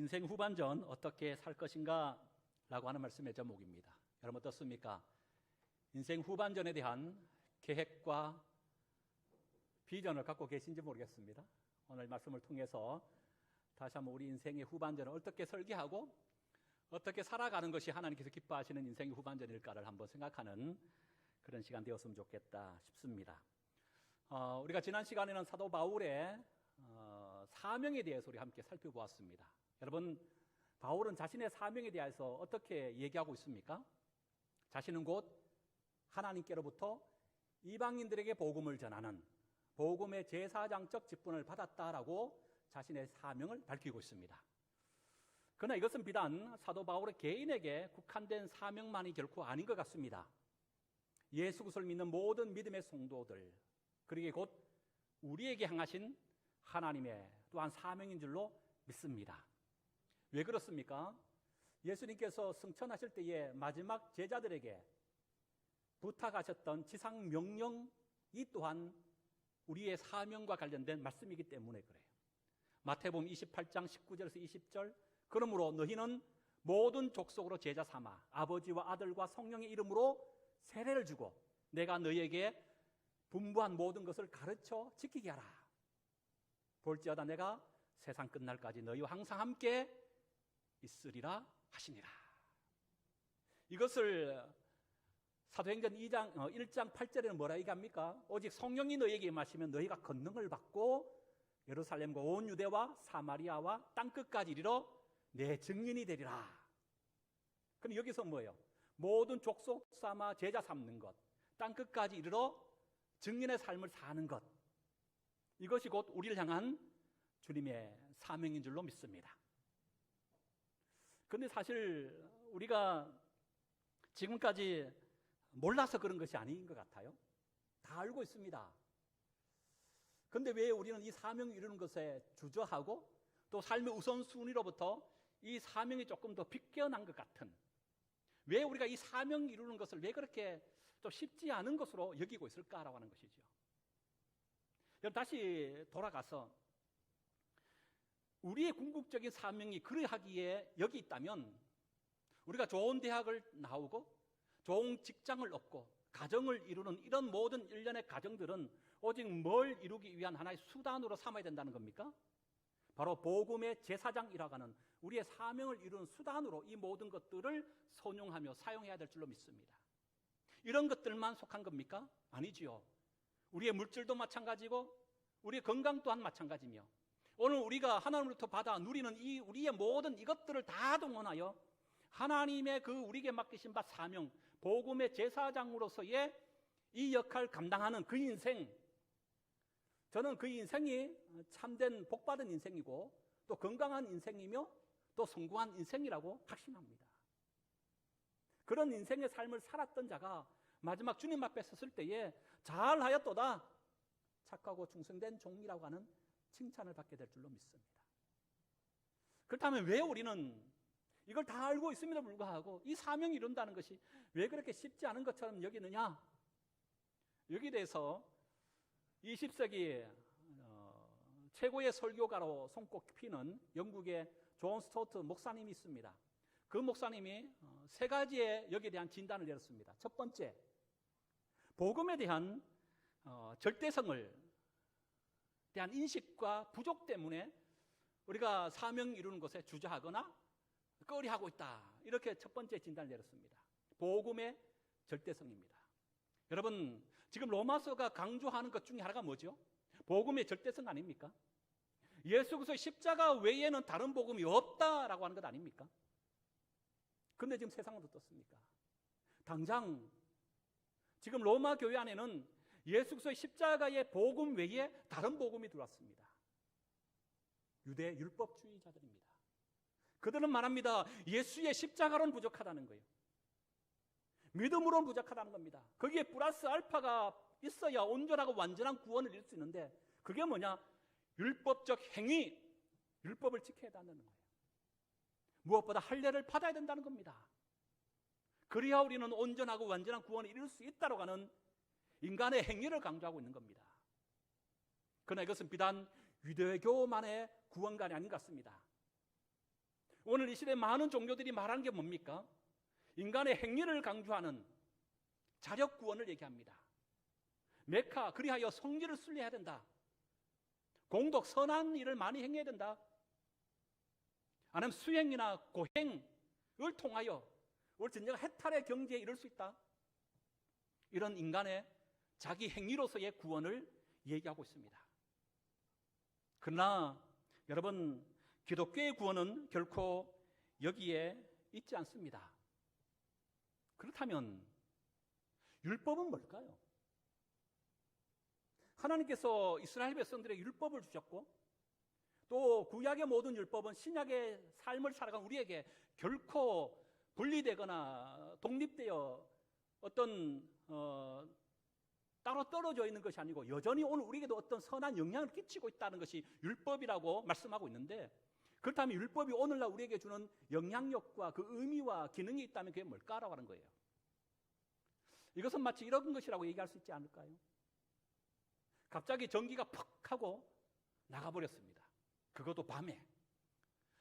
인생 후반전 어떻게 살 것인가 라고 하는 말씀의 제목입니다. 여러분 어떻습니까? 인생 후반전에 대한 계획과 비전을 갖고 계신지 모르겠습니다. 오늘 말씀을 통해서 다시 한번 우리 인생의 후반전을 어떻게 설계하고 어떻게 살아가는 것이 하나님께서 기뻐하시는 인생의 후반전일까를 한번 생각하는 그런 시간 되었으면 좋겠다 싶습니다. 우리가 지난 시간에는 사도 바울의 사명에 대해서 우리 함께 살펴보았습니다. 여러분, 바울은 자신의 사명에 대해서 어떻게 얘기하고 있습니까? 자신은 곧 하나님께로부터 이방인들에게 복음을 전하는 복음의 제사장적 직분을 받았다라고 자신의 사명을 밝히고 있습니다. 그러나 이것은 비단 사도 바울의 개인에게 국한된 사명만이 결코 아닌 것 같습니다. 예수 그리스도를 믿는 모든 믿음의 성도들, 그러기에 곧 우리에게 향하신 하나님의 또한 사명인 줄로 믿습니다. 왜 그렇습니까? 예수님께서 승천하실 때에 마지막 제자들에게 부탁하셨던 지상 명령이 또한 우리의 사명과 관련된 말씀이기 때문에 그래요. 마태복음 28장 19절에서 20절, 그러므로 너희는 모든 족속으로 제자 삼아 아버지와 아들과 성령의 이름으로 세례를 주고 내가 너희에게 분부한 모든 것을 가르쳐 지키게 하라. 볼지어다 내가 세상 끝날까지 너희와 항상 함께 있으리라 하시니라. 이것을 사도행전 1장 8절에는 뭐라 얘기합니까? 오직 성령이 너희에게 임하시면 너희가 권능을 받고 예루살렘과 온 유대와 사마리아와 땅끝까지 이르러 내 증인이 되리라. 그럼 여기서 뭐예요? 모든 족속 삼아 제자 삼는 것, 땅끝까지 이르러 증인의 삶을 사는 것, 이것이 곧 우리를 향한 주님의 사명인 줄로 믿습니다. 그런데 사실 우리가 지금까지 몰라서 그런 것이 아닌 것 같아요. 다 알고 있습니다. 그런데 왜 우리는 이 사명을 이루는 것에 주저하고 또 삶의 우선순위로부터 이 사명이 조금 더 비껴난 것 같은, 왜 우리가 이 사명을 이루는 것을 왜 그렇게 좀 쉽지 않은 것으로 여기고 있을까라고 하는 것이죠. 여러분, 다시 돌아가서 우리의 궁극적인 사명이 그러하기에 여기 있다면 우리가 좋은 대학을 나오고 좋은 직장을 얻고 가정을 이루는 이런 모든 일련의 가정들은 오직 뭘 이루기 위한 하나의 수단으로 삼아야 된다는 겁니까? 바로 복음의 제사장이라고 하는 우리의 사명을 이루는 수단으로 이 모든 것들을 선용하며 사용해야 될 줄로 믿습니다. 이런 것들만 속한 겁니까? 아니지요. 우리의 물질도 마찬가지고 우리의 건강 또한 마찬가지며 오늘 우리가 하나님으로부터 받아 누리는 이 우리의 모든 이것들을 다 동원하여 하나님의 그 우리에게 맡기신 바 사명, 복음의 제사장으로서의 이 역할을 감당하는 그 인생, 저는 그 인생이 참된 복받은 인생이고 또 건강한 인생이며 또 성공한 인생이라고 확신합니다. 그런 인생의 삶을 살았던 자가 마지막 주님 앞에 섰을 때에 잘하였도다, 착하고 충성된 종이라고 하는 칭찬을 받게 될 줄로 믿습니다. 그렇다면 왜 우리는 이걸 다 알고 있음에도 불구하고 이 사명을 이룬다는 것이 왜 그렇게 쉽지 않은 것처럼 여기느냐? 여기에 대해서 20세기 최고의 설교가로 손꼽히는 영국의 존 스토트 목사님이 있습니다. 그 목사님이 세 가지의 여기에 대한 진단을 내렸습니다. 첫 번째, 복음에 대한 절대성을 대한 인식과 부족 때문에 우리가 사명 이루는 것에 주저하거나 꺼리하고 있다. 이렇게 첫 번째 진단을 내렸습니다. 복음의 절대성입니다. 여러분, 지금 로마서가 강조하는 것 중에 하나가 뭐죠? 복음의 절대성 아닙니까? 예수 그리스도의 십자가 외에는 다른 복음이 없다라고 하는 것 아닙니까? 그런데 지금 세상은 어떻습니까? 당장 지금 로마 교회 안에는 예수 그리스도의 십자가의 복음 외에 다른 복음이 들어왔습니다. 유대 율법주의자들입니다. 그들은 말합니다. 예수의 십자가로는 부족하다는 거예요. 믿음으로는 부족하다는 겁니다. 거기에 플러스 알파가 있어야 온전하고 완전한 구원을 이룰 수 있는데 그게 뭐냐? 율법적 행위, 율법을 지켜야 한다는 거예요. 무엇보다 할례를 받아야 된다는 겁니다. 그래야 우리는 온전하고 완전한 구원을 이룰 수 있다고 하는 인간의 행위를 강조하고 있는 겁니다. 그러나 이것은 비단 유대교만의 구원관이 아닌 것 같습니다. 오늘 이 시대 많은 종교들이 말하는 게 뭡니까? 인간의 행위를 강조하는 자력 구원을 얘기합니다. 메카, 그리하여 성질을 순례해야 된다. 공덕, 선한 일을 많이 행해야 된다. 아니면 수행이나 고행을 통하여 우리 진정한 해탈의 경지에 이를 수 있다. 이런 인간의 자기 행위로서의 구원을 얘기하고 있습니다. 그러나 여러분, 기독교의 구원은 결코 여기에 있지 않습니다. 그렇다면 율법은 뭘까요? 하나님께서 이스라엘 백성들에게 율법을 주셨고 또 구약의 모든 율법은 신약의 삶을 살아가는 우리에게 결코 분리되거나 독립되어 어떤 따로 떨어져 있는 것이 아니고 여전히 오늘 우리에게도 어떤 선한 영향을 끼치고 있다는 것이 율법이라고 말씀하고 있는데, 그렇다면 율법이 오늘날 우리에게 주는 영향력과 그 의미와 기능이 있다면 그게 뭘까라고 하는 거예요. 이것은 마치 이런 것이라고 얘기할 수 있지 않을까요? 갑자기 전기가 퍽 하고 나가버렸습니다. 그것도 밤에.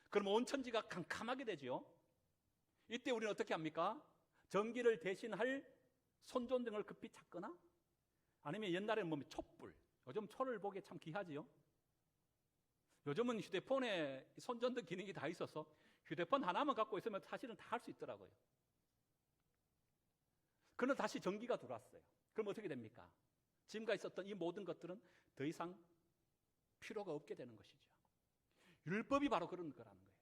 그럼 온 천지가 캄캄하게 되죠. 이때 우리는 어떻게 합니까? 전기를 대신할 손전등을 급히 찾거나 아니면 옛날에는 뭐 촛불, 요즘 초를 보기에 참 귀하지요. 요즘은 휴대폰에 손전등 기능이 다 있어서 휴대폰 하나만 갖고 있으면 사실은 다 할 수 있더라고요. 그러나 다시 전기가 들어왔어요. 그럼 어떻게 됩니까? 지금까지 있었던 이 모든 것들은 더 이상 필요가 없게 되는 것이죠. 율법이 바로 그런 거라는 거예요.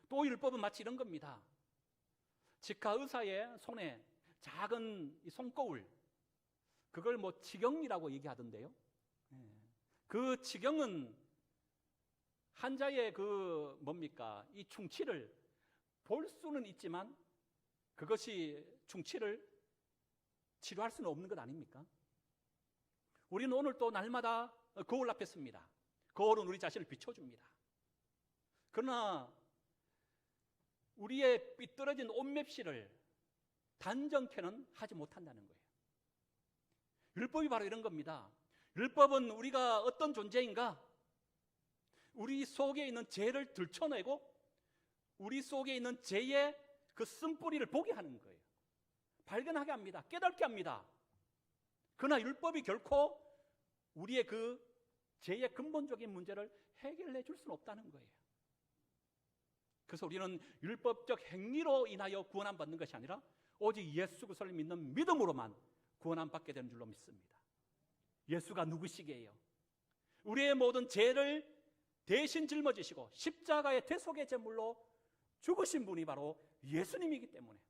또 율법은 마치 이런 겁니다. 치과 의사의 손에 작은 이 손거울, 그걸 뭐 치경이라고 얘기하던데요. 그 치경은 환자의 그 뭡니까? 이 충치를 볼 수는 있지만 그것이 충치를 치료할 수는 없는 것 아닙니까? 우리는 오늘 또 날마다 거울 앞에 섭니다. 거울은 우리 자신을 비춰줍니다. 그러나 우리의 삐뚤어진 옷맵시를 단정케는 하지 못한다는 거예요. 율법이 바로 이런 겁니다. 율법은 우리가 어떤 존재인가? 우리 속에 있는 죄를 들춰내고 우리 속에 있는 죄의 그 쓴뿌리를 보게 하는 거예요. 발견하게 합니다. 깨닫게 합니다. 그러나 율법이 결코 우리의 그 죄의 근본적인 문제를 해결해 줄 수는 없다는 거예요. 그래서 우리는 율법적 행위로 인하여 구원함 받는 것이 아니라 오직 예수 그리스도를 믿는 믿음으로만 구원함 받게 되는 줄로 믿습니다. 예수가 누구시게요? 우리의 모든 죄를 대신 짊어지시고 십자가의 대속의 제물로 죽으신 분이 바로 예수님이기 때문에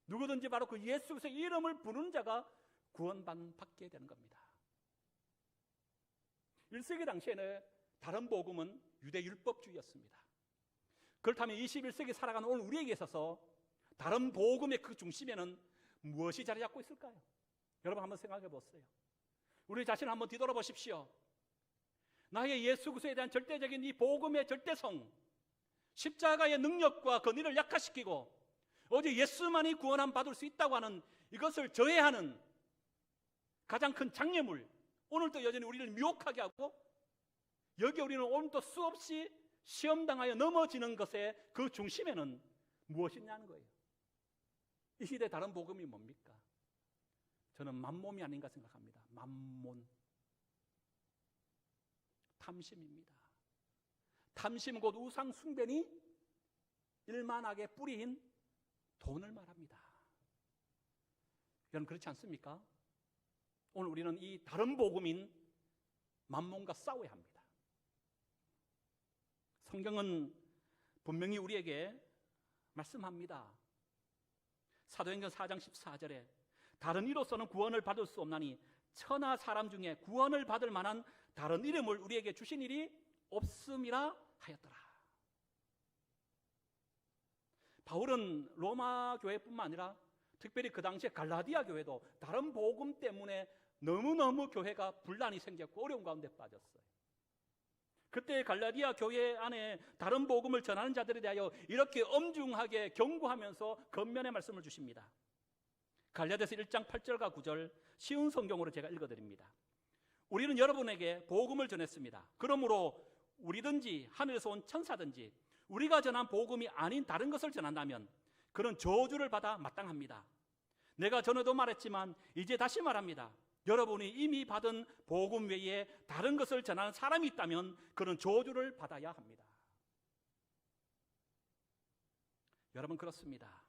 누구든지 바로 그 예수 그리스도의 이름을 부르는 자가 구원받게 되는 겁니다. 1세기 당시에는 다른 복음은 유대 율법주의였습니다. 그렇다면 21세기 살아가는 오늘 우리에게 있어서 다른 복음의 그 중심에는 무엇이 자리 잡고 있을까요? 여러분 한번 생각해 보세요. 우리 자신을 한번 뒤돌아보십시오. 나의 예수 그리스도에 대한 절대적인 이 복음의 절대성, 십자가의 능력과 권위를 약화시키고 오직 예수만이 구원함 받을 수 있다고 하는 이것을 저해하는 가장 큰 장애물, 오늘도 여전히 우리를 미혹하게 하고 여기 우리는 오늘도 수없이 시험당하여 넘어지는 것의 그 중심에는 무엇이 있냐는 거예요. 이 시대 다른 복음이 뭡니까? 저는 만몬이 아닌가 생각합니다. 만몬. 탐심입니다. 탐심 곧 우상 숭배니 일만하게 뿌리인 돈을 말합니다. 여러분 그렇지 않습니까? 오늘 우리는 이 다른 복음인 만몬과 싸워야 합니다. 성경은 분명히 우리에게 말씀합니다. 사도행전 4장 14절에 다른 이로서는 구원을 받을 수 없나니 천하 사람 중에 구원을 받을 만한 다른 이름을 우리에게 주신 일이 없음이라 하였더라. 바울은 로마 교회뿐만 아니라 특별히 그 당시에 갈라디아 교회도 다른 복음 때문에 너무너무 교회가 분란이 생겼고 어려운 가운데 빠졌어요. 그때 갈라디아 교회 안에 다른 복음을 전하는 자들에 대하여 이렇게 엄중하게 경고하면서 겉면의 말씀을 주십니다. 갈라디아서 1장 8절과 9절 쉬운 성경으로 제가 읽어드립니다. 우리는 여러분에게 복음을 전했습니다. 그러므로 우리든지 하늘에서 온 천사든지 우리가 전한 복음이 아닌 다른 것을 전한다면 그런 저주를 받아 마땅합니다. 내가 전에도 말했지만 이제 다시 말합니다. 여러분이 이미 받은 복음 외에 다른 것을 전하는 사람이 있다면 그런 저주를 받아야 합니다. 여러분, 그렇습니다.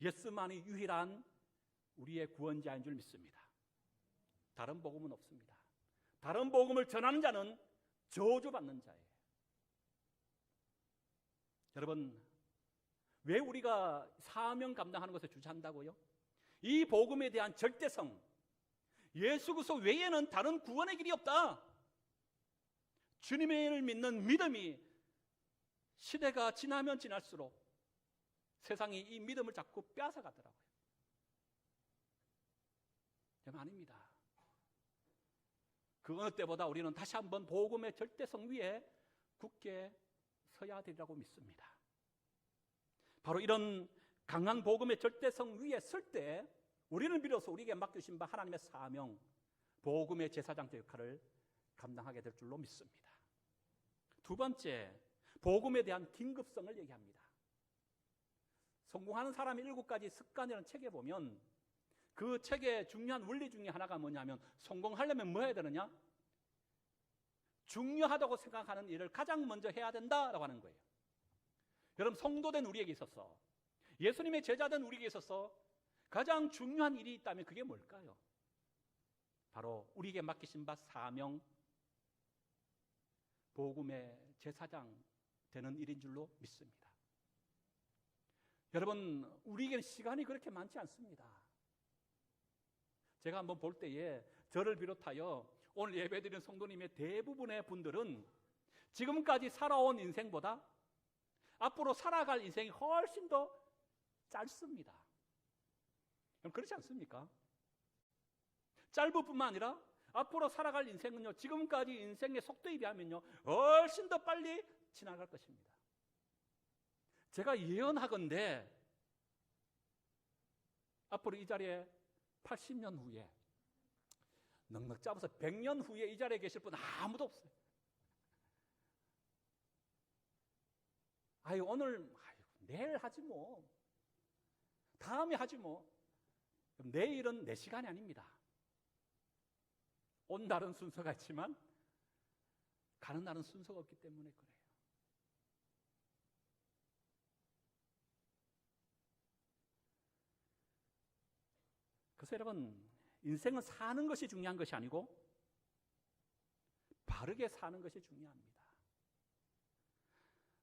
예수만이 유일한 우리의 구원자인 줄 믿습니다. 다른 복음은 없습니다. 다른 복음을 전하는 자는 저주받는 자예요. 여러분, 왜 우리가 사명 감당하는 것에 주저한다고요? 이 복음에 대한 절대성, 예수 그리스도 외에는 다른 구원의 길이 없다. 주님을 믿는 믿음이 시대가 지나면 지날수록 세상이 이 믿음을 자꾸 빼앗아가더라고요. 여러분, 아닙니다. 그 어느 때보다 우리는 다시 한번 복음의 절대성 위에 굳게 서야 되리라고 믿습니다. 바로 이런 강한 복음의 절대성 위에 설 때 우리는 비로소 우리에게 맡겨주신 바 하나님의 사명, 복음의 제사장적 역할을 감당하게 될 줄로 믿습니다. 두 번째, 복음에 대한 긴급성을 얘기합니다. 성공하는 사람의 7가지 습관이라는 책에 보면 그 책의 중요한 원리 중에 하나가 뭐냐면 성공하려면 뭐 해야 되느냐? 중요하다고 생각하는 일을 가장 먼저 해야 된다라고 하는 거예요. 여러분, 성도된 우리에게 있어서, 예수님의 제자된 우리에게 있어서 가장 중요한 일이 있다면 그게 뭘까요? 바로 우리에게 맡기신 바 사명, 복음의 제사장 되는 일인 줄로 믿습니다. 여러분, 우리에게는 시간이 그렇게 많지 않습니다. 제가 한번 볼 때에 저를 비롯하여 오늘 예배드리는 성도님의 대부분의 분들은 지금까지 살아온 인생보다 앞으로 살아갈 인생이 훨씬 더 짧습니다. 그렇지 않습니까? 짧을 뿐만 아니라 앞으로 살아갈 인생은요, 지금까지 인생의 속도에 비하면요 훨씬 더 빨리 지나갈 것입니다. 제가 예언하건대 앞으로 이 자리에 80년 후에, 넉넉 잡아서 100년 후에 이 자리에 계실 분 아무도 없어요. 내일 하지 뭐, 다음에 하지 뭐. 내일은 내 시간이 아닙니다. 온 날은 순서가 있지만 가는 날은 순서가 없기 때문에 그래요. 그래서 여러분, 인생은 사는 것이 중요한 것이 아니고 바르게 사는 것이 중요합니다.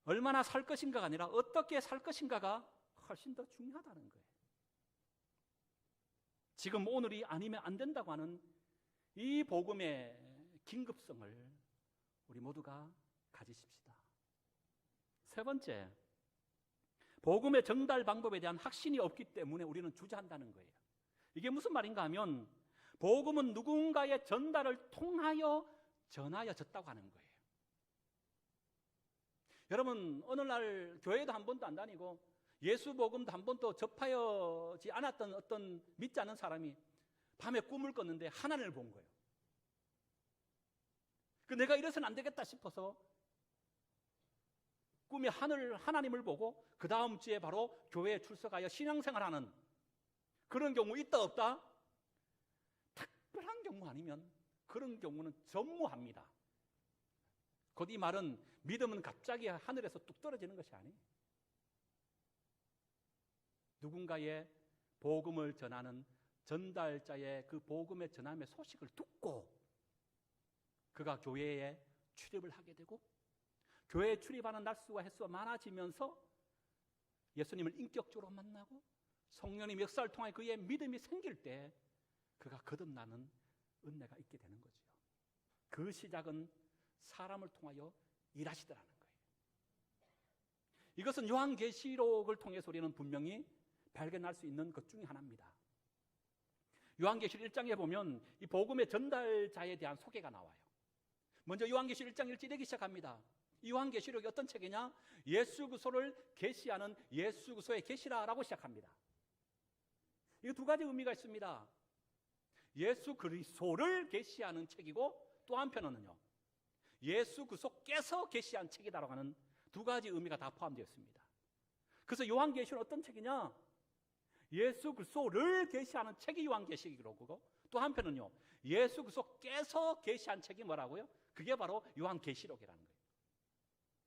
얼마나 살 것인가가 아니라 어떻게 살 것인가가 훨씬 더 중요하다는 거예요. 지금 오늘이 아니면 안 된다고 하는 이 복음의 긴급성을 우리 모두가 가지십시다. 세 번째, 복음의 전달 방법에 대한 확신이 없기 때문에 우리는 주저한다는 거예요. 이게 무슨 말인가 하면 복음은 누군가의 전달을 통하여 전하여졌다고 하는 거예요. 여러분, 어느 날 교회도 한 번도 안 다니고 예수 복음도 한 번도 접하여지 않았던 어떤 믿지 않는 사람이 밤에 꿈을 꿨는데 하나님을 본 거예요. 내가 이래서는 안 되겠다 싶어서 꿈에 하나님을 보고 그 다음 주에 바로 교회에 출석하여 신앙생활하는 그런 경우 있다 없다? 특별한 경우 아니면 그런 경우는 전무합니다. 곧 이 말은 믿음은 갑자기 하늘에서 뚝 떨어지는 것이 아니에요. 누군가의 복음을 전하는 전달자의 그 복음의 전함의 소식을 듣고 그가 교회에 출입을 하게 되고 교회에 출입하는 날수와 횟수가 많아지면서 예수님을 인격적으로 만나고 성령님 역사를 통해 그의 믿음이 생길 때 그가 거듭나는 은혜가 있게 되는 거죠. 그 시작은 사람을 통하여 일하시더라는 거예요. 이것은 요한계시록을 통해서 우리는 분명히 발견할 수 있는 것 중에 하나입니다. 요한계시록 1장에 보면 이 복음의 전달자에 대한 소개가 나와요. 먼저 요한계시록 1장 1절에 시작합니다. 이 요한계시록이 어떤 책이냐? 예수 그리스도를 계시하는 예수 그리스도의 계시라라고 시작합니다. 이 두 가지 의미가 있습니다. 예수 그리스도를 계시하는 책이고 또 한편은요, 예수 그리스도께서 계시한 책이다라고 하는 두 가지 의미가 다 포함되어 있습니다. 그래서 요한계시는 어떤 책이냐? 예수 그리스도를 계시하는 책이 요한계시록이고, 또 한편은요, 예수 그리스도께서 계시한 책이 뭐라고요? 그게 바로 요한계시록이라는 거예요.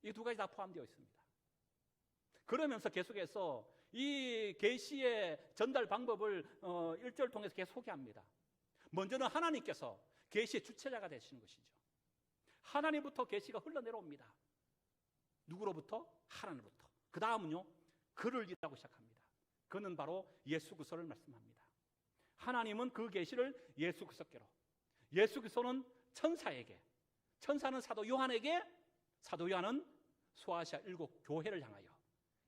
이 두 가지 다 포함되어 있습니다. 그러면서 계속해서 이 계시의 전달 방법을 1절 통해서 계속 소개합니다. 먼저는 하나님께서 계시의 주체자가 되시는 것이죠. 하나님부터 계시가 흘러내려옵니다. 누구로부터? 하나님부터. 그 다음은요, 그를 일하고 시작합니다. 그는 바로 예수 그리스도를 말씀합니다. 하나님은 그 계시를 예수 그리스도께로, 예수 그리스도는 천사에게, 천사는 사도 요한에게, 사도 요한은 소아시아 7 교회를 향하여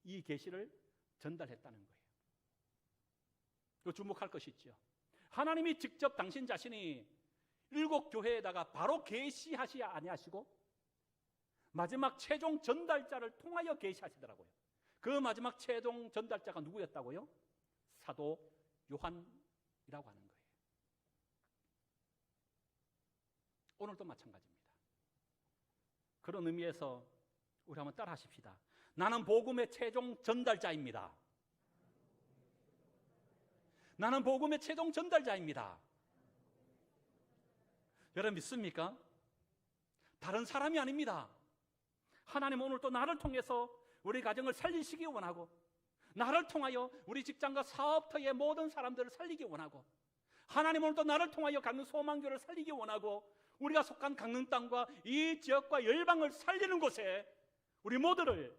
이 계시를 전달했다는 거예요. 또 주목할 것이 있죠. 하나님이 직접 당신 자신이 7 교회에다가 바로 계시하시 아니하시고 마지막 최종 전달자를 통하여 계시하시더라고요. 그 마지막 최종 전달자가 누구였다고요? 사도 요한이라고 하는 거예요. 오늘도 마찬가지입니다. 그런 의미에서 우리 한번 따라 하십시다. 나는 복음의 최종 전달자입니다. 나는 복음의 최종 전달자입니다. 여러분 믿습니까? 다른 사람이 아닙니다. 하나님 오늘 또 나를 통해서 우리 가정을 살리시기 원하고, 나를 통하여 우리 직장과 사업터의 모든 사람들을 살리기 원하고, 하나님 오늘 또 나를 통하여 강릉 소망교를 살리기 원하고, 우리가 속한 강릉 땅과 이 지역과 열방을 살리는 곳에 우리 모두를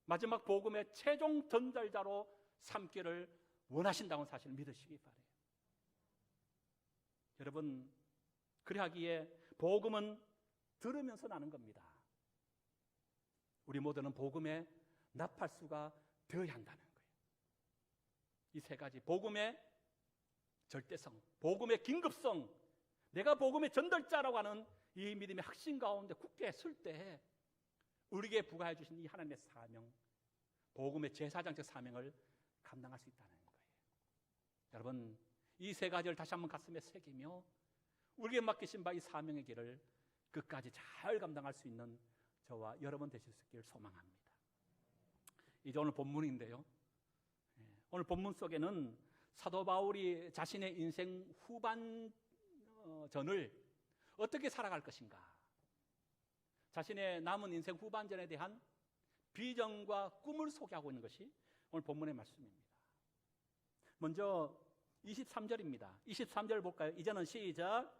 마지막 복음의 최종 전달자로 삼기를 원하신다는 사실을 믿으시기 바라요. 여러분, 그래하기에 복음은 들으면서 나는 겁니다. 우리 모두는 복음에 나팔수가 되어야 한다는 거예요. 이 세 가지, 복음의 절대성, 복음의 긴급성, 내가 복음의 전달자라고 하는 이 믿음의核心 가운데 굳게 설 때 우리에게 부과해 주신 이 하나님의 사명, 복음의 제사장적 사명을 감당할 수 있다는 거예요. 여러분, 이 세 가지를 다시 한번 가슴에 새기며 우리에게 맡기신 바 이 사명의 길을 끝까지 잘 감당할 수 있는 저와 여러분 되실 수 있기를 소망합니다. 이제 오늘 본문인데요, 오늘 본문 속에는 사도 바울이 자신의 인생 후반전을 어떻게 살아갈 것인가, 자신의 남은 인생 후반전에 대한 비전과 꿈을 소개하고 있는 것이 오늘 본문의 말씀입니다. 먼저 23절입니다. 23절 볼까요? 이제는 시작.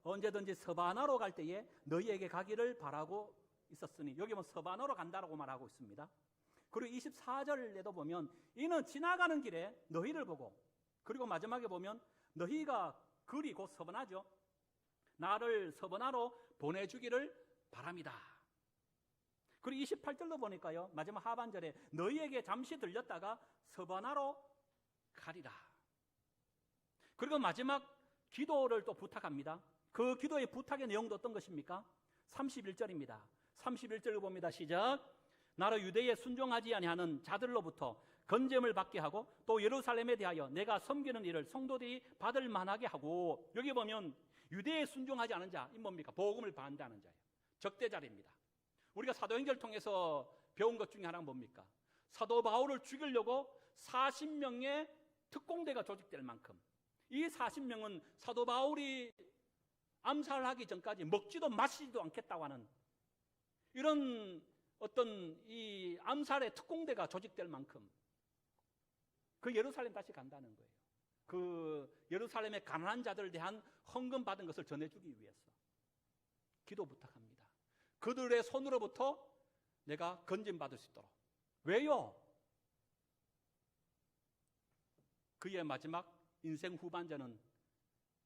언제든지 서바나로 갈 때에 너희에게 가기를 바라고 있었으니, 여기 보면 서바나로 간다라고 말하고 있습니다. 그리고 24절에도 보면 이는 지나가는 길에 너희를 보고, 그리고 마지막에 보면 너희가 그리 곧 서바나죠, 나를 서바나로 보내주기를 바랍니다. 그리고 28절도 보니까요, 마지막 하반절에 너희에게 잠시 들렸다가 서바나로 가리라. 그리고 마지막 기도를 또 부탁합니다. 그 기도의 부탁의 내용도 어떤 것입니까? 31절입니다. 31절을 봅니다. 시작. 나로 유대에 순종하지 아니하는 자들로부터 건짐을 받게 하고, 또 예루살렘에 대하여 내가 섬기는 일을 성도들이 받을 만하게 하고. 여기 보면 유대에 순종하지 않은 자, 이 뭡니까? 복음을 반대하는 자예요. 적대자입니다. 우리가 사도행전을 통해서 배운 것 중에 하나가 뭡니까? 사도 바울을 죽이려고 40명의 특공대가 조직될 만큼, 이 40명은 사도 바울이 암살하기 전까지 먹지도 마시지도 않겠다고 하는 이런 어떤 이 암살의 특공대가 조직될 만큼 그 예루살렘 다시 간다는 거예요. 그 예루살렘의 가난한 자들에 대한 헌금 받은 것을 전해주기 위해서 기도 부탁합니다. 그들의 손으로부터 내가 건짐받을 수 있도록. 왜요? 그의 마지막 인생 후반전은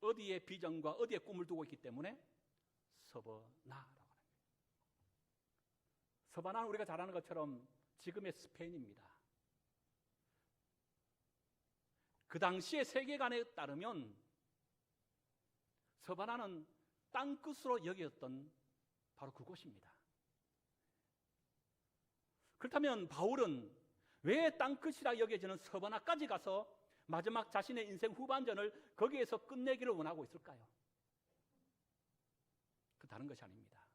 어디에 비전과 어디에 꿈을 두고 있기 때문에 서바나라고 합니다. 서바나는 우리가 잘 아는 것처럼 지금의 스페인입니다. 그 당시의 세계관에 따르면 서바나는 땅끝으로 여겼던 바로 그곳입니다. 그렇다면 바울은 왜 땅끝이라 여겨지는 서바나까지 가서 마지막 자신의 인생 후반전을 거기에서 끝내기를 원하고 있을까요? 그 다른 것이 아닙니다.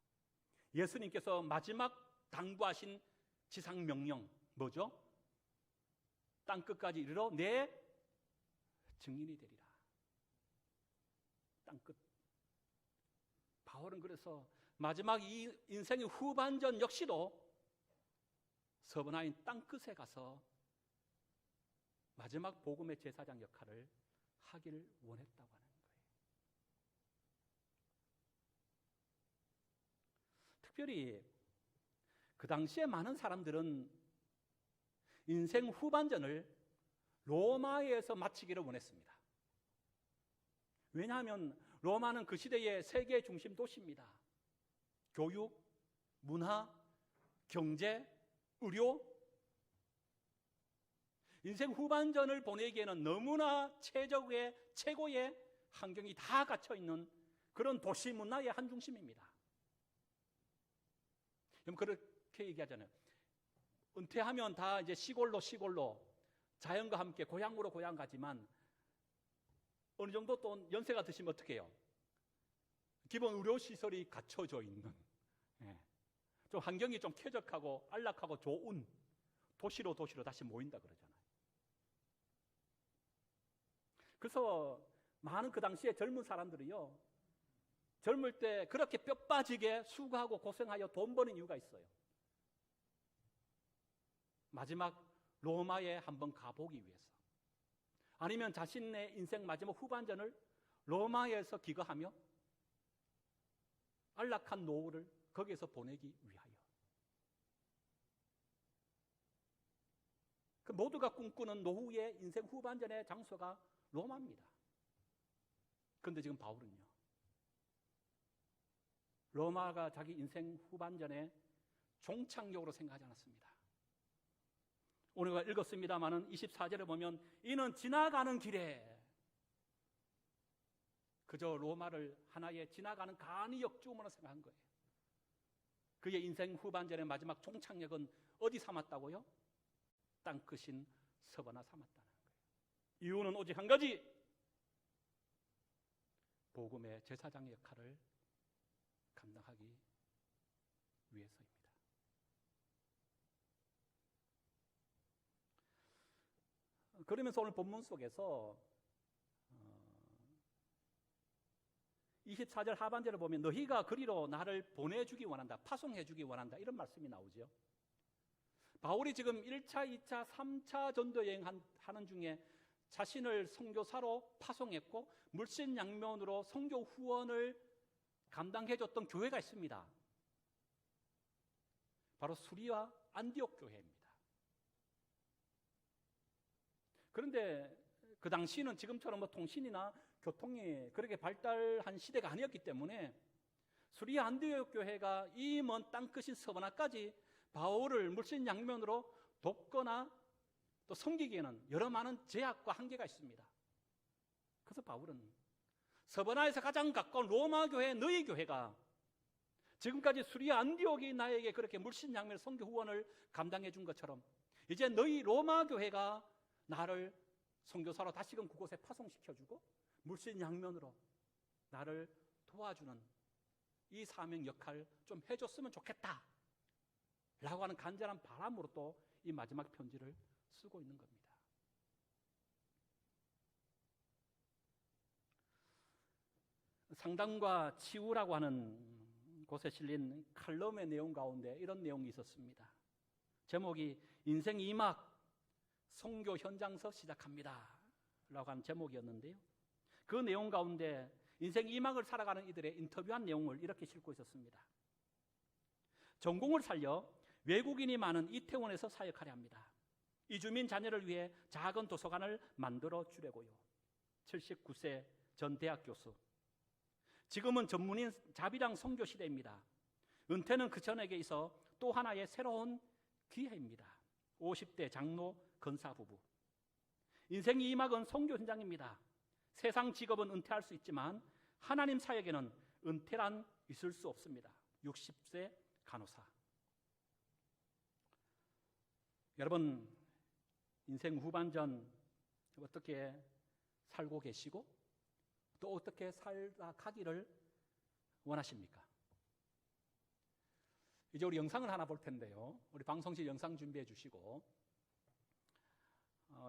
예수님께서 마지막 당부하신 지상 명령 뭐죠? 땅 끝까지 이르러 내 증인이 되리라. 땅 끝. 바울은 그래서 마지막 이 인생의 후반전 역시도 서번화인 땅 끝에 가서 마지막 복음의 제사장 역할을 하기를 원했다고 하는 거예요. 특별히 그 당시에 많은 사람들은 인생 후반전을 로마에서 마치기를 원했습니다. 왜냐하면 로마는 그 시대의 세계 중심 도시입니다. 교육, 문화, 경제, 의료. 인생 후반전을 보내기에는 너무나 최고의 환경이 다 갖춰 있는 그런 도시 문화의 한 중심입니다. 그렇게 얘기하잖아요. 은퇴하면 다 이제 시골로 자연과 함께 고향으로 고향 가지만 어느 정도 또 연세가 드시면 어떻게 해요? 기본 의료시설이 갖춰져 있는, 좀 환경이 좀 쾌적하고 안락하고 좋은 도시로 다시 모인다 그러잖아요. 그래서 많은 그 당시에 젊은 사람들이요, 젊을 때 그렇게 뼈 빠지게 수고하고 고생하여 돈 버는 이유가 있어요. 마지막 로마에 한번 가보기 위해서, 아니면 자신의 인생 마지막 후반전을 로마에서 기거하며 안락한 노후를 거기에서 보내기 위하여. 그 모두가 꿈꾸는 노후의 인생 후반전의 장소가 로마입니다. 그런데 지금 바울은요, 로마가 자기 인생 후반전의 종착역으로 생각하지 않았습니다. 오늘가 읽었습니다마는 24절에 보면 이는 지나가는 길에 그저 로마를 하나의 지나가는 간이 역주음으로 생각한 거예요. 그의 인생 후반전의 마지막 종착역은 어디 삼았다고요? 땅끝인 서버나 삼았다는 거예요. 이유는 오직 한 가지, 복음의 제사장의 역할을 감당하기 위해서입니다. 그러면서 오늘 본문 속에서 24절 하반절을 보면 너희가 그리로 나를 보내주기 원한다, 파송해주기 원한다, 이런 말씀이 나오죠. 바울이 지금 1차, 2차, 3차 전도 여행하는 중에 자신을 선교사로 파송했고 물신양면으로 선교 후원을 감당해줬던 교회가 있습니다. 바로 수리와 안디옥 교회입니다. 그런데 그 당시는 지금처럼 뭐 통신이나 교통이 그렇게 발달한 시대가 아니었기 때문에 수리와 안디옥 교회가 이 먼 땅끝인 서바나까지 바울을 물신양면으로 돕거나 또 섬기기에는 여러 많은 제약과 한계가 있습니다. 그래서 바울은 서바나에서 가장 가까운 로마 교회, 너희 교회가 지금까지 수리와 안디옥이 나에게 그렇게 물신양면 선교 후원을 감당해 준 것처럼 이제 너희 로마 교회가 나를 선교사로 다시금 그곳에 파송시켜주고 물신양면으로 나를 도와주는 이 사명 역할 좀 해줬으면 좋겠다 라고 하는 간절한 바람으로 또 이 마지막 편지를 쓰고 있는 겁니다. 상담과 치유라고 하는 곳에 실린 칼럼의 내용 가운데 이런 내용이 있었습니다. 제목이 인생 2막 선교 현장서 시작합니다 라고 하는 제목이었는데요, 그 내용 가운데 인생 2막을 살아가는 이들의 인터뷰한 내용을 이렇게 싣고 있었습니다. 전공을 살려 외국인이 많은 이태원에서 사역하려 합니다. 이주민 자녀를 위해 작은 도서관을 만들어 주려고요. 79세 전 대학 교수. 지금은 전문인 자비랑 선교 시대입니다. 은퇴는 그 전에게 있어 또 하나의 새로운 기회입니다. 50대 장로 건사 부부. 인생 2막은 선교 현장입니다. 세상 직업은 은퇴할 수 있지만 하나님 사역에는 은퇴란 있을 수 없습니다. 60세 간호사. 여러분, 인생 후반전 어떻게 살고 계시고 또 어떻게 살아가기를 원하십니까? 이제 우리 영상을 하나 볼 텐데요. 우리 방송실 영상 준비해 주시고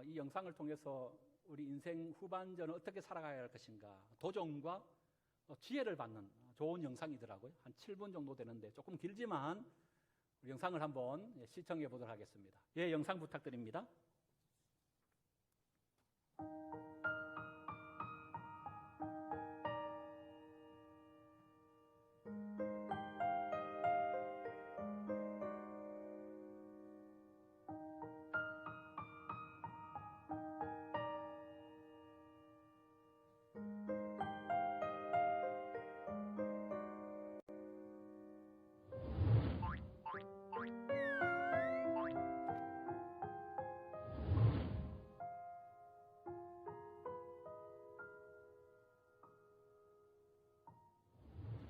이 영상을 통해서 우리 인생 후반전을 어떻게 살아가야 할 것인가 도전과 지혜를 받는 좋은 영상이더라고요. 한 7분 정도 되는데 조금 길지만 우리 영상을 한번 시청해 보도록 하겠습니다. 예, 영상 부탁드립니다.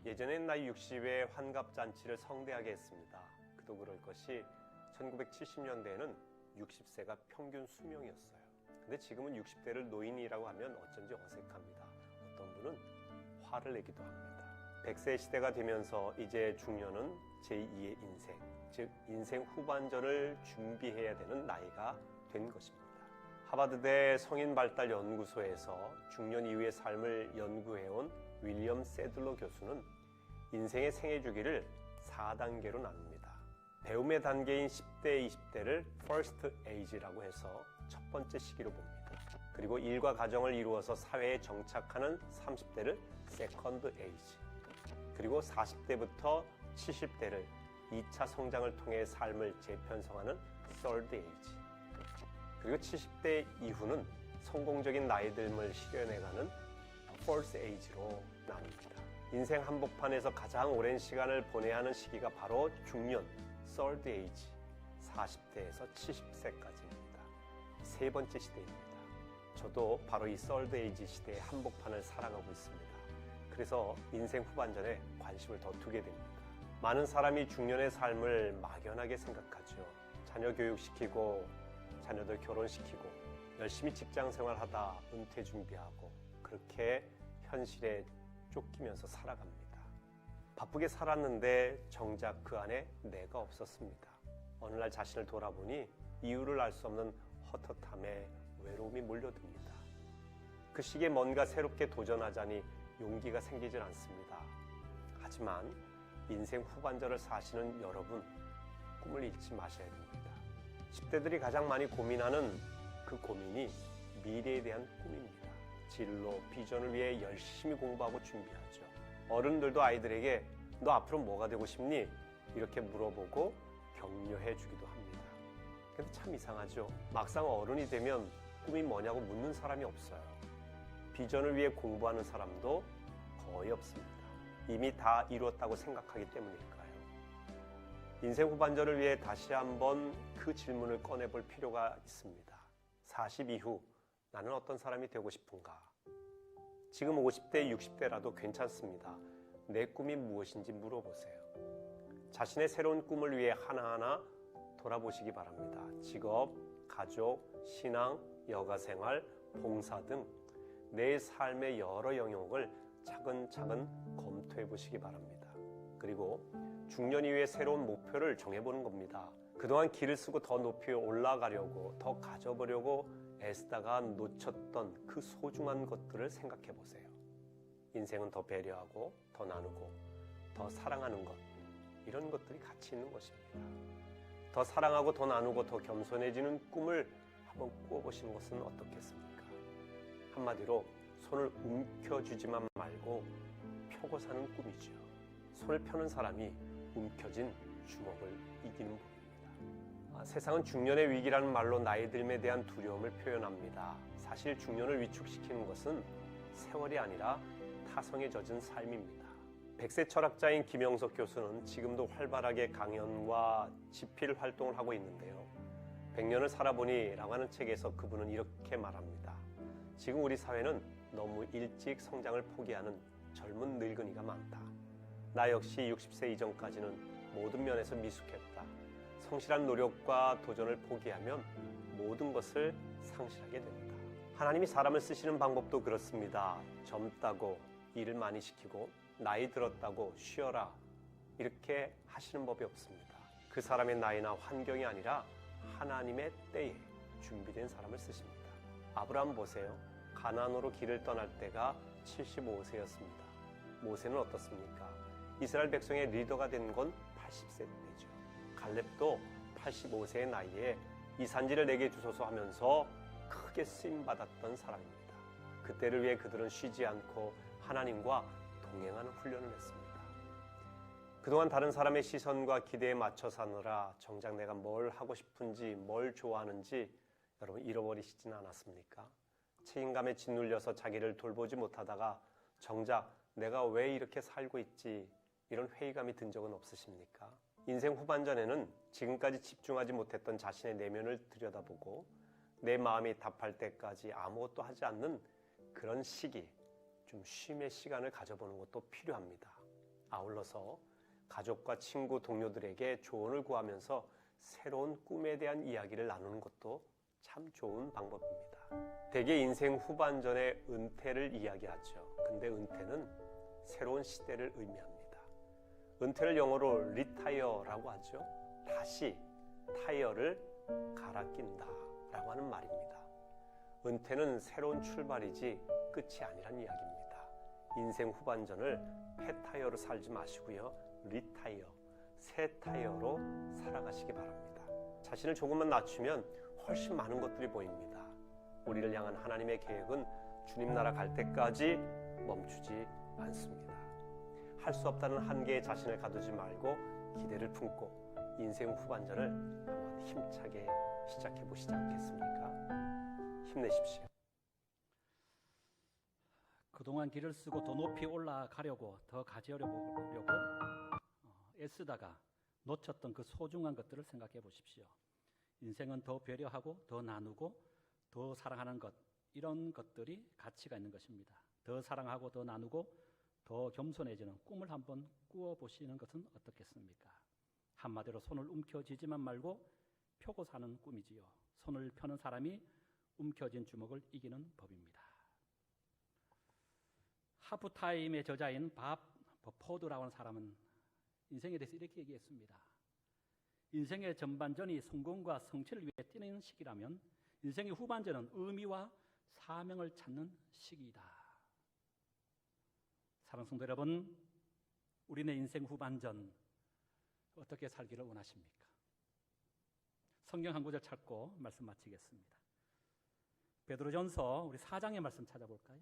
예전엔 나이 60에 환갑잔치를 성대하게 했습니다. 그도 그럴 것이 1970년대에는 60세가 평균 수명이었어요. 근데 지금은 60대를 노인이라고 하면 어쩐지 어색합니다. 어떤 분은 화를 내기도 합니다. 100세 시대가 되면서 이제 중년은 제2의 인생, 즉 인생 후반전을 준비해야 되는 나이가 된 것입니다. 하버드대 성인발달연구소에서 중년 이후의 삶을 연구해온 윌리엄 세들러 교수는 인생의 생애 주기를 4단계로 나눕니다. 배움의 단계인 10대, 20대를 First Age라고 해서 첫 번째 시기로 봅니다. 그리고 일과 가정을 이루어서 사회에 정착하는 30대를 Second Age, 그리고 40대부터 70대를 2차 성장을 통해 삶을 재편성하는 Third Age, 그리고 70대 이후는 성공적인 나이듦을 실현해가는 Fourth Age로 나눕니다. 인생 한복판에서 가장 오랜 시간을 보내야 하는 시기가 바로 중년, Third Age, 40대에서 70세까지입니다. 세 번째 시대입니다. 저도 바로 이 Third Age 시대의 한복판을 살아가고 있습니다. 그래서 인생 후반전에 관심을 더 두게 됩니다. 많은 사람이 중년의 삶을 막연하게 생각하죠. 자녀 교육시키고 자녀들 결혼시키고 열심히 직장 생활하다 은퇴 준비하고 그렇게 현실에 쫓기면서 살아갑니다. 바쁘게 살았는데 정작 그 안에 내가 없었습니다. 어느 날 자신을 돌아보니 이유를 알 수 없는 헛헛함에 외로움이 몰려듭니다. 그 시기에 뭔가 새롭게 도전하자니 용기가 생기질 않습니다. 하지만 인생 후반전을 사시는 여러분, 꿈을 잃지 마셔야 됩니다. 10대들이 가장 많이 고민하는 그 고민이 미래에 대한 꿈입니다. 진로, 비전을 위해 열심히 공부하고 준비하죠. 어른들도 아이들에게 너 앞으로 뭐가 되고 싶니? 이렇게 물어보고 격려해 주기도 합니다. 근데 참 이상하죠. 막상 어른이 되면 꿈이 뭐냐고 묻는 사람이 없어요. 비전을 위해 공부하는 사람도 거의 없습니다. 이미 다 이루었다고 생각하기 때문일까요? 인생 후반전을 위해 다시 한번 그 질문을 꺼내볼 필요가 있습니다. 40 이후 나는 어떤 사람이 되고 싶은가? 지금 50대, 60대라도 괜찮습니다. 내 꿈이 무엇인지 물어보세요. 자신의 새로운 꿈을 위해 하나하나 돌아보시기 바랍니다. 직업, 가족, 신앙, 여가생활, 봉사 등 내 삶의 여러 영역을 차근차근 검토해 보시기 바랍니다. 그리고 중년 이후에 새로운 목표를 정해보는 겁니다. 그동안 길을 쓰고 더 높이 올라가려고, 더 가져보려고 애쓰다가 놓쳤던 그 소중한 것들을 생각해 보세요. 인생은 더 배려하고, 더 나누고, 더 사랑하는 것, 이런 것들이 가치 있는 것입니다. 더 사랑하고, 더 나누고, 더 겸손해지는 꿈을 한번 꾸어보시는 것은 어떻겠습니까? 한마디로 손을 움켜쥐지만 말고 펴고 사는 꿈이죠. 손을 펴는 사람이 움켜진 주먹을 이기는 법입니다. 세상은 중년의 위기라는 말로 나이 듦에 대한 두려움을 표현합니다. 사실 중년을 위축시키는 것은 세월이 아니라 타성에 젖은 삶입니다. 100세 철학자인 김영석 교수는 지금도 활발하게 강연과 집필 활동을 하고 있는데요. 100년을 살아보니 라고 하는 책에서 그분은 이렇게 말합니다. 지금 우리 사회는 너무 일찍 성장을 포기하는 젊은 늙은이가 많다. 나 역시 60세 이전까지는 모든 면에서 미숙했다. 성실한 노력과 도전을 포기하면 모든 것을 상실하게 된다. 하나님이 사람을 쓰시는 방법도 그렇습니다. 젊다고 일을 많이 시키고 나이 들었다고 쉬어라 이렇게 하시는 법이 없습니다. 그 사람의 나이나 환경이 아니라 하나님의 때에 준비된 사람을 쓰십니다. 아브라함 보세요. 가나안으로 길을 떠날 때가 75세였습니다. 모세는 어떻습니까? 이스라엘 백성의 리더가 된 건 80세 때죠. 갈렙도 85세의 나이에 이 산지를 내게 주소서 하면서 크게 쓰임받았던 사람입니다. 그때를 위해 그들은 쉬지 않고 하나님과 동행하는 훈련을 했습니다. 그동안 다른 사람의 시선과 기대에 맞춰 사느라 정작 내가 뭘 하고 싶은지 뭘 좋아하는지 여러분 잃어버리시진 않았습니까? 책임감에 짓눌려서 자기를 돌보지 못하다가 정작 내가 왜 이렇게 살고 있지 이런 회의감이 든 적은 없으십니까? 인생 후반전에는 지금까지 집중하지 못했던 자신의 내면을 들여다보고 내 마음이 답할 때까지 아무것도 하지 않는 그런 시기, 좀 쉼의 시간을 가져보는 것도 필요합니다. 아울러서 가족과 친구, 동료들에게 조언을 구하면서 새로운 꿈에 대한 이야기를 나누는 것도 참 좋은 방법입니다. 대개 인생 후반전에 은퇴를 이야기하죠. 근데 은퇴는 새로운 시대를 의미합니다. 은퇴를 영어로 리타이어라고 하죠. 다시 타이어를 갈아 낀다라고 하는 말입니다. 은퇴는 새로운 출발이지 끝이 아니란 이야기입니다. 인생 후반전을 폐타이어로 살지 마시고요. 리타이어, 새 타이어로 살아가시기 바랍니다. 자신을 조금만 낮추면 훨씬 많은 것들이 보입니다. 우리를 향한 하나님의 계획은 주님 나라 갈 때까지 멈추지 않습니다. 할 수 없다는 한계에 자신을 가두지 말고 기대를 품고 인생 후반전을 한번 힘차게 시작해 보시지 않겠습니까? 힘내십시오. 그동안 길을 쓰고 더 높이 올라가려고 더 가지려고 애쓰다가 놓쳤던 그 소중한 것들을 생각해 보십시오. 인생은 더 배려하고 더 나누고 더 사랑하는 것, 이런 것들이 가치가 있는 것입니다. 더 사랑하고 더 나누고 더 겸손해지는 꿈을 한번 꾸어보시는 것은 어떻겠습니까? 한마디로 손을 움켜쥐지만 말고 펴고 사는 꿈이지요. 손을 펴는 사람이 움켜쥔 주먹을 이기는 법입니다. 하프타임의 저자인 밥 버포드라고 하는 사람은 인생에 대해서 이렇게 얘기했습니다. 인생의 전반전이 성공과 성취를 위해 뛰는 시기라면 인생의 후반전은 의미와 사명을 찾는 시기이다. 사랑하는 성도 여러분, 우리네 인생 후반전 어떻게 살기를 원하십니까? 성경 한 구절 찾고 말씀 마치겠습니다. 베드로전서 우리 4장의 말씀 찾아볼까요?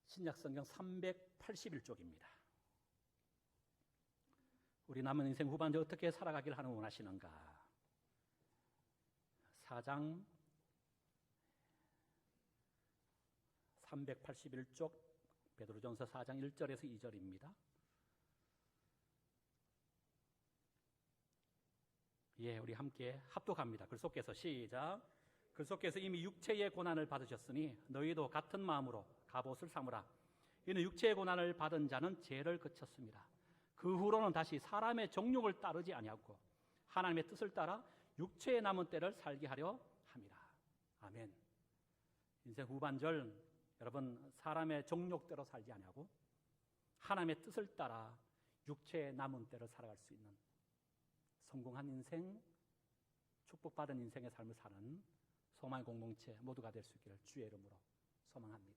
신약성경 381쪽입니다. 우리 남은 인생 후반전 어떻게 살아가길 하는 원하시는가? 4장 381쪽 베드로전서 4장 1절에서 2절입니다. 예, 우리 함께 합독합니다. 글속께서 시작. 글속께서 이미 육체의 고난을 받으셨으니 너희도 같은 마음으로 갑옷을 삼으라. 이는 육체의 고난을 받은 자는 죄를 그쳤습니다. 그 후로는 다시 사람의 정욕을 따르지 아니하고 하나님의 뜻을 따라 육체의 남은 때를 살게 하려 함이라. 아멘. 인생 후반절 여러분 사람의 정욕대로 살지 아니하고 하나님의 뜻을 따라 육체의 남은 때를 살아갈 수 있는 성공한 인생, 축복받은 인생의 삶을 사는 소망의 공동체 모두가 될 수 있기를 주의 이름으로 소망합니다.